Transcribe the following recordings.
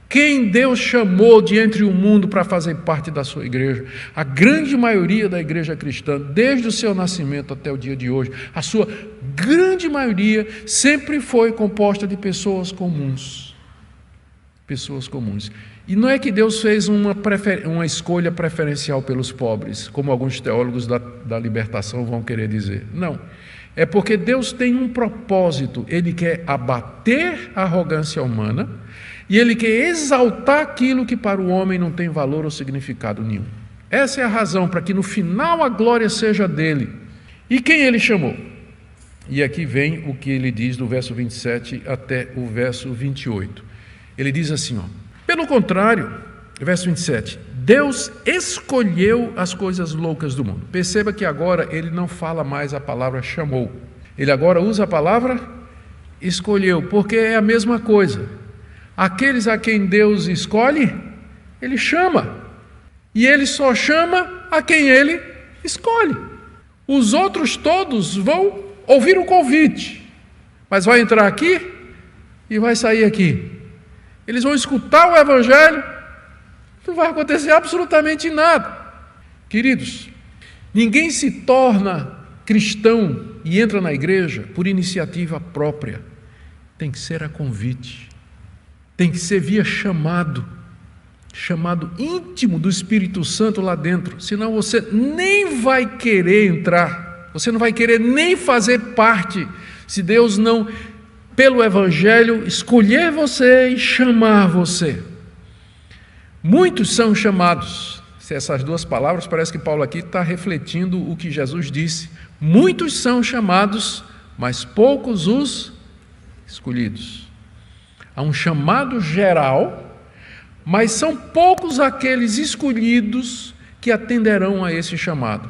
Quem Deus chamou de entre o mundo para fazer parte da sua igreja? A grande maioria da igreja cristã, desde o seu nascimento até o dia de hoje, a sua grande maioria sempre foi composta de pessoas comuns. Pessoas comuns. E não é que Deus fez uma escolha preferencial pelos pobres, como alguns teólogos da libertação vão querer dizer. Não. É porque Deus tem um propósito. Ele quer abater a arrogância humana e Ele quer exaltar aquilo que para o homem não tem valor ou significado nenhum. Essa é a razão para que no final a glória seja dele. E quem Ele chamou? E aqui vem o que Ele diz do verso 27 até o verso 28. Ele diz assim, pelo contrário, verso 27, Deus escolheu as coisas loucas do mundo. Perceba que agora Ele não fala mais a palavra chamou. Ele agora usa a palavra escolheu, porque é a mesma coisa. Aqueles a quem Deus escolhe, Ele chama. E Ele só chama a quem Ele escolhe. Os outros todos vão ouvir o convite, mas vai entrar aqui e vai sair aqui. Eles vão escutar o Evangelho, não vai acontecer absolutamente nada. Queridos, ninguém se torna cristão e entra na igreja por iniciativa própria. Tem que ser a convite. Tem que ser via chamado íntimo do Espírito Santo lá dentro, senão você nem vai querer entrar, você não vai querer nem fazer parte, se Deus não, pelo Evangelho, escolher você e chamar você. Muitos são chamados. Essas duas palavras, parece que Paulo aqui está refletindo o que Jesus disse. Muitos são chamados, mas poucos os escolhidos. Há um chamado geral, mas são poucos aqueles escolhidos que atenderão a esse chamado.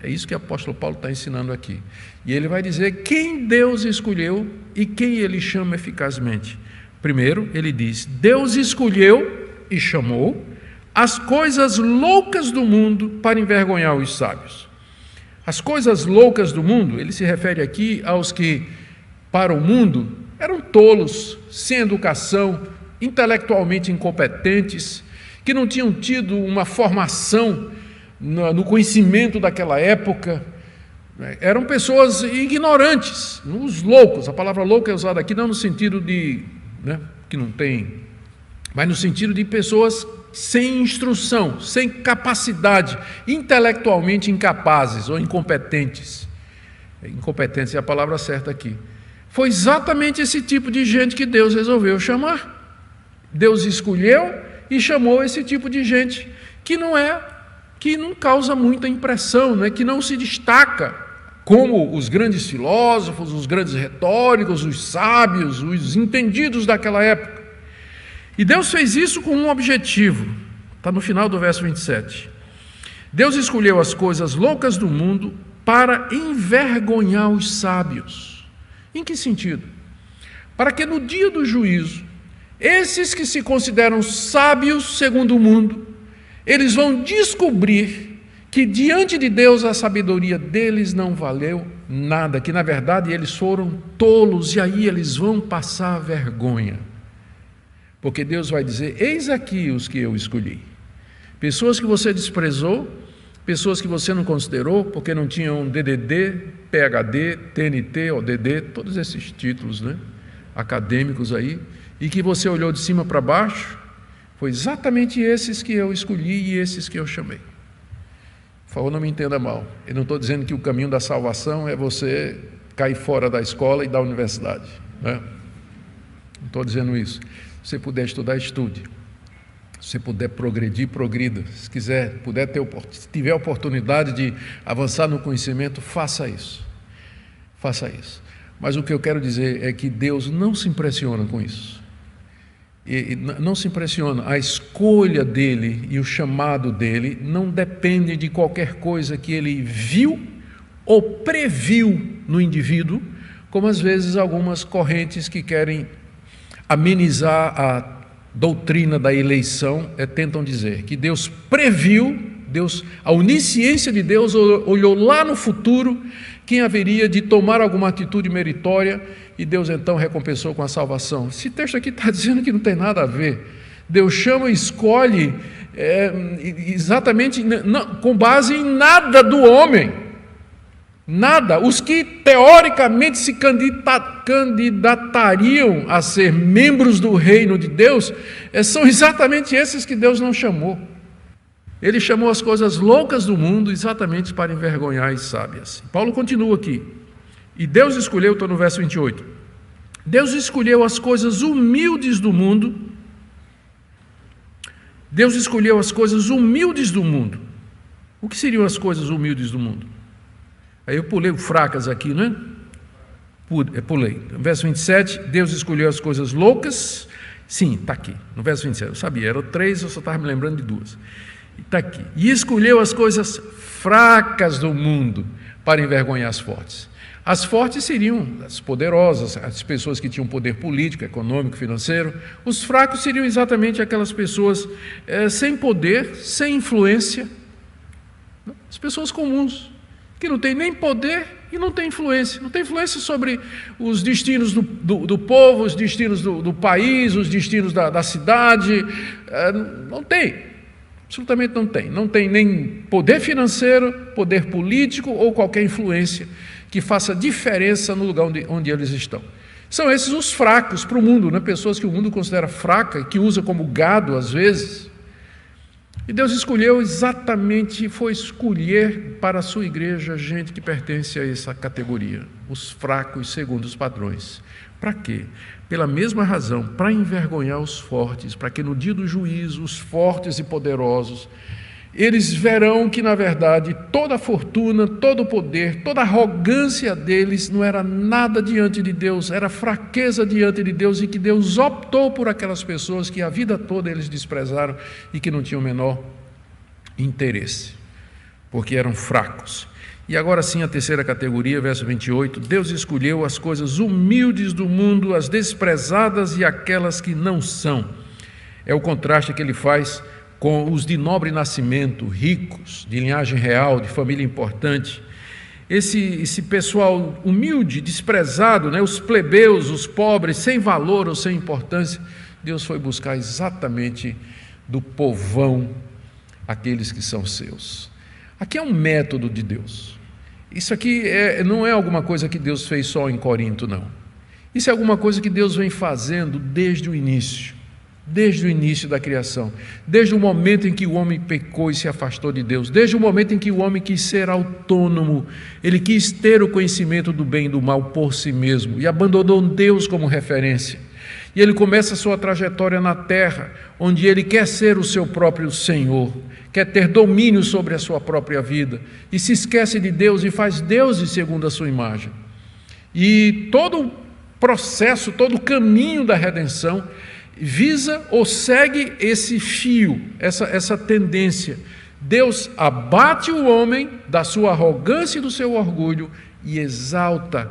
É isso que o apóstolo Paulo está ensinando aqui. E ele vai dizer quem Deus escolheu e quem Ele chama eficazmente. Primeiro, ele diz, Deus escolheu e chamou as coisas loucas do mundo para envergonhar os sábios. As coisas loucas do mundo, ele se refere aqui aos que, para o mundo, eram tolos, sem educação, intelectualmente incompetentes, que não tinham tido uma formação no conhecimento daquela época. Eram pessoas ignorantes, os loucos. A palavra louco é usada aqui não no sentido de, que não tem, mas no sentido de pessoas sem instrução, sem capacidade, intelectualmente incapazes ou incompetentes. Incompetência é a palavra certa aqui. Foi exatamente esse tipo de gente que Deus resolveu chamar. Deus escolheu e chamou esse tipo de gente que não causa muita impressão, que não se destaca como os grandes filósofos, os grandes retóricos, os sábios, os entendidos daquela época. E Deus fez isso com um objetivo. Está no final do verso 27. Deus escolheu as coisas loucas do mundo para envergonhar os sábios. Em que sentido? Para que no dia do juízo, esses que se consideram sábios segundo o mundo, eles vão descobrir que diante de Deus a sabedoria deles não valeu nada, que na verdade eles foram tolos e aí eles vão passar vergonha. Porque Deus vai dizer, eis aqui os que eu escolhi. Pessoas que você desprezou, pessoas que você não considerou, porque não tinham DDD, PhD, TNT, ODD, todos esses títulos acadêmicos aí, e que você olhou de cima para baixo, foi exatamente esses que eu escolhi e esses que eu chamei. Por favor, não me entenda mal. Eu não estou dizendo que o caminho da salvação é você cair fora da escola e da universidade. Não estou dizendo isso. Se você puder estudar, estude. Se você puder progredir, progrida. Se tiver oportunidade de avançar no conhecimento, faça isso. Faça isso. Mas o que eu quero dizer é que Deus não se impressiona com isso. E não se impressiona. A escolha dele e o chamado dele não depende de qualquer coisa que ele viu ou previu no indivíduo, como às vezes algumas correntes que querem amenizar a doutrina da eleição tentam dizer que Deus previu, a onisciência de Deus olhou lá no futuro quem haveria de tomar alguma atitude meritória e Deus então recompensou com a salvação. Esse texto aqui está dizendo que não tem nada a ver. Deus chama e escolhe exatamente com base em nada do homem. Nada. Os que teoricamente se candidatariam a ser membros do reino de Deus são exatamente esses que Deus não chamou. Ele chamou as coisas loucas do mundo exatamente para envergonhar as sábias. Paulo continua aqui. E Deus escolheu, estou no verso 28. Deus escolheu as coisas humildes do mundo. Deus escolheu as coisas humildes do mundo. O que seriam as coisas humildes do mundo? Aí eu pulei fracas aqui, né? Pulei. No verso 27, Deus escolheu as coisas loucas. Sim, está aqui. No verso 27, eu sabia, eram 3, eu só estava me lembrando de 2. Está aqui. E escolheu as coisas fracas do mundo para envergonhar as fortes. As fortes seriam as poderosas, as pessoas que tinham poder político, econômico, financeiro. Os fracos seriam exatamente aquelas pessoas sem poder, sem influência. As pessoas comuns, que não têm nem poder e não têm influência. Não tem influência sobre os destinos do povo, os destinos do país, os destinos da cidade. Não tem. Absolutamente não tem. Não tem nem poder financeiro, poder político ou qualquer influência que faça diferença no lugar onde eles estão. São esses os fracos para o mundo, né? Pessoas que o mundo considera fraca e que usa como gado às vezes. E Deus escolheu exatamente, foi escolher para a sua igreja gente que pertence a essa categoria, os fracos segundo os padrões. Para quê? Pela mesma razão, para envergonhar os fortes, para que no dia do juízo, os fortes e poderosos, eles verão que, na verdade, toda a fortuna, todo o poder, toda a arrogância deles não era nada diante de Deus, era fraqueza diante de Deus, e que Deus optou por aquelas pessoas que a vida toda eles desprezaram e que não tinham o menor interesse, porque eram fracos. E agora sim, a terceira categoria, verso 28, Deus escolheu as coisas humildes do mundo, as desprezadas e aquelas que não são. É o contraste que ele faz com os de nobre nascimento, ricos, de linhagem real, de família importante. Esse pessoal humilde, desprezado, né? Os plebeus, os pobres, sem valor ou sem importância, Deus foi buscar exatamente do povão aqueles que são seus. Aqui é um método de Deus. Isso aqui não é alguma coisa que Deus fez só em Corinto, não. Isso é alguma coisa que Deus vem fazendo desde o início da criação, desde o momento em que o homem pecou e se afastou de Deus, desde o momento em que o homem quis ser autônomo, ele quis ter o conhecimento do bem e do mal por si mesmo e abandonou Deus como referência. E ele começa a sua trajetória na terra, onde ele quer ser o seu próprio Senhor, quer ter domínio sobre a sua própria vida, e se esquece de Deus e faz deuses segundo a sua imagem. E todo o processo, todo o caminho da redenção visa ou segue esse fio, essa tendência. Deus abate o homem da sua arrogância e do seu orgulho e exalta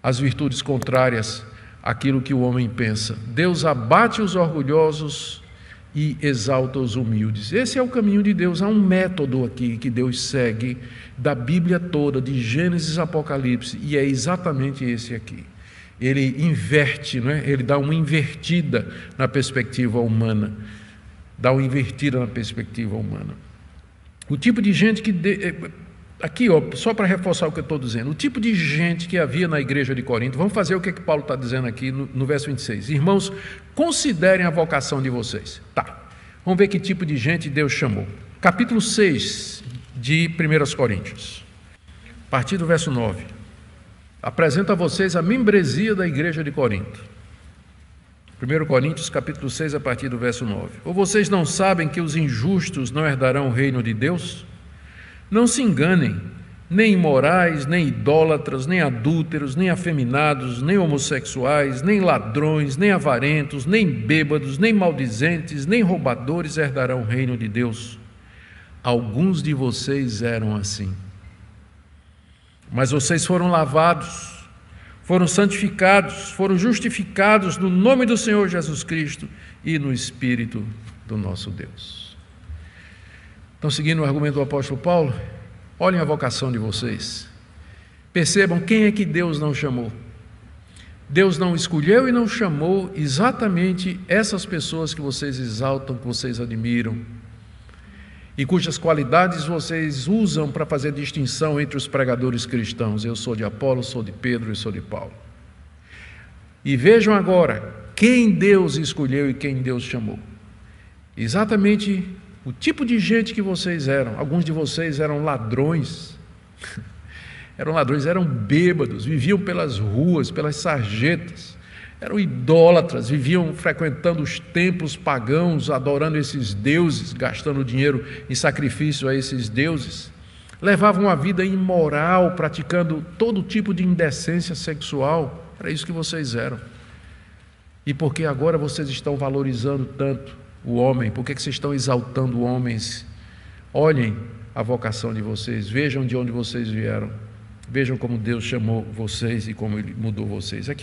as virtudes contrárias àquilo que o homem pensa. Deus abate os orgulhosos e exalta os humildes. Esse é o caminho de Deus. Há um método aqui que Deus segue da Bíblia toda, de Gênesis a Apocalipse, e é exatamente esse aqui. Ele inverte, não é? Ele dá uma invertida na perspectiva humana. O tipo de gente que... Aqui, só para reforçar o que eu estou dizendo, o tipo de gente que havia na igreja de Corinto, vamos fazer o que Paulo está dizendo aqui no verso 26. Irmãos, considerem a vocação de vocês. Vamos ver que tipo de gente Deus chamou. Capítulo 6 de 1 Coríntios, a partir do verso 9. Apresento a vocês a membresia da igreja de Corinto. 1 Coríntios, capítulo 6, a partir do verso 9. Ou vocês não sabem que os injustos não herdarão o reino de Deus? Não se enganem, nem imorais, nem idólatras, nem adúlteros, nem afeminados, nem homossexuais, nem ladrões, nem avarentos, nem bêbados, nem maldizentes, nem roubadores herdarão o reino de Deus. Alguns de vocês eram assim. Mas vocês foram lavados, foram santificados, foram justificados no nome do Senhor Jesus Cristo e no Espírito do nosso Deus. Então, seguindo o argumento do apóstolo Paulo, olhem a vocação de vocês. Percebam quem é que Deus não chamou. Deus não escolheu e não chamou exatamente essas pessoas que vocês exaltam, que vocês admiram, e cujas qualidades vocês usam para fazer distinção entre os pregadores cristãos. Eu sou de Apolo, sou de Pedro e sou de Paulo. E vejam agora quem Deus escolheu e quem Deus chamou. Exatamente o tipo de gente que vocês eram. Alguns de vocês eram ladrões, eram bêbados, viviam pelas ruas, pelas sarjetas, eram idólatras, viviam frequentando os templos pagãos, adorando esses deuses, gastando dinheiro em sacrifício a esses deuses. Levavam uma vida imoral, praticando todo tipo de indecência sexual. Era isso que vocês eram. E por que agora vocês estão valorizando tanto o homem? Por que vocês estão exaltando homens? Olhem a vocação de vocês, vejam de onde vocês vieram, vejam como Deus chamou vocês e como Ele mudou vocês. Aqui